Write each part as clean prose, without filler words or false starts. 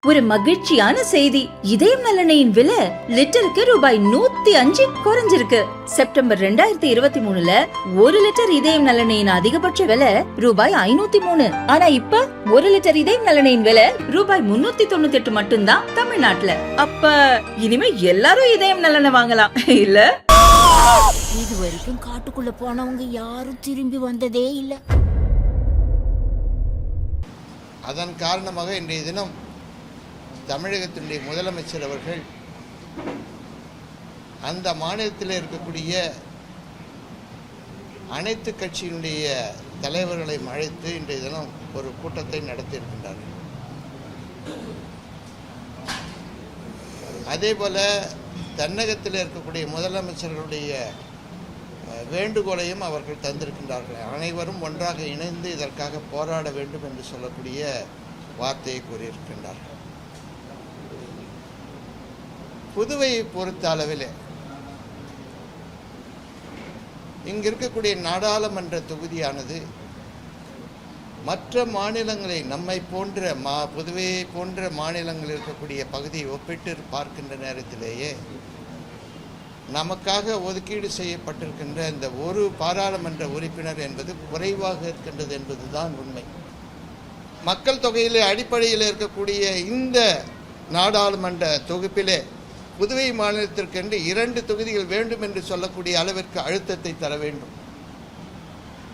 ஒரு மகிழ்ச்சியான செய்தி. இதயம் நல்லெண்ணெயின் விலை லிட்டருக்கு ரூபாய் 105 குறைஞ்சிருக்கு. செப்டம்பர் 2023ல 1 லிட்டர் இதயம் நல்லெண்ணெயின் அதிகபட்ச விலை ரூபாய் 503. ஆனா இப்ப 1 லிட்டர் இதயம் நல்லெண்ணெயின் விலை ரூபாய் 398 மட்டும்தான் தமிழ்நாட்டுல. அப்ப இனிமே எல்லாரும் இதயம் நல்லெண்ணெய் வாங்கலாம் இல்ல? இது வரைக்கும் காட்டுக்குள்ள போனவங்க யாரும் திரும்பி வந்ததே இல்ல. அதன் காரணமாக இன்றைய தினம் தமிழகத்தினுடைய முதலமைச்சர் அவர்கள் அந்த மாநிலத்தில் இருக்கக்கூடிய அனைத்து கட்சியினுடைய தலைவர்களை அழைத்து இன்றைய தினம் ஒரு கூட்டத்தை நடத்தியிருக்கின்றார்கள். அதே போல தென்னகத்தில் இருக்கக்கூடிய முதலமைச்சர்களுடைய வேண்டுகோளையும் அவர்கள் தந்திருக்கின்றார்கள். அனைவரும் ஒன்றாக இணைந்து இதற்காக போராட வேண்டும் என்று சொல்லக்கூடிய வார்த்தையை கூறியிருக்கின்றார்கள். புதுவையை பொறுத்த அளவில் இங்கு இருக்கக்கூடிய நாடாளுமன்ற தொகுதியானது மற்ற மாநிலங்களை நம்மை போன்ற புதுவையை போன்ற மாநிலங்களில் இருக்கக்கூடிய பகுதியை ஒப்பிட்டு பார்க்கின்ற நேரத்திலேயே நமக்காக ஒதுக்கீடு செய்யப்பட்டிருக்கின்ற இந்த ஒரு பாராளுமன்ற உறுப்பினர் என்பது குறைவாக இருக்கின்றது என்பதுதான் உண்மை. மக்கள் தொகையிலே அடிப்படையில் இருக்கக்கூடிய இந்த நாடாளுமன்ற தொகுப்பிலே புதுவை மாநிலத்திற்கென்று 2 தொகுதிகள் வேண்டும் என்று சொல்லக்கூடிய அளவிற்கு அழுத்தத்தை தர வேண்டும்.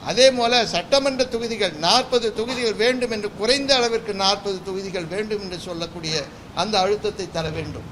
அதே போல சட்டமன்ற தொகுதிகள் 40 தொகுதிகள் வேண்டும் என்று, குறைந்த அளவிற்கு 40 தொகுதிகள் வேண்டும் என்று சொல்லக்கூடிய அந்த அழுத்தத்தை தர வேண்டும்.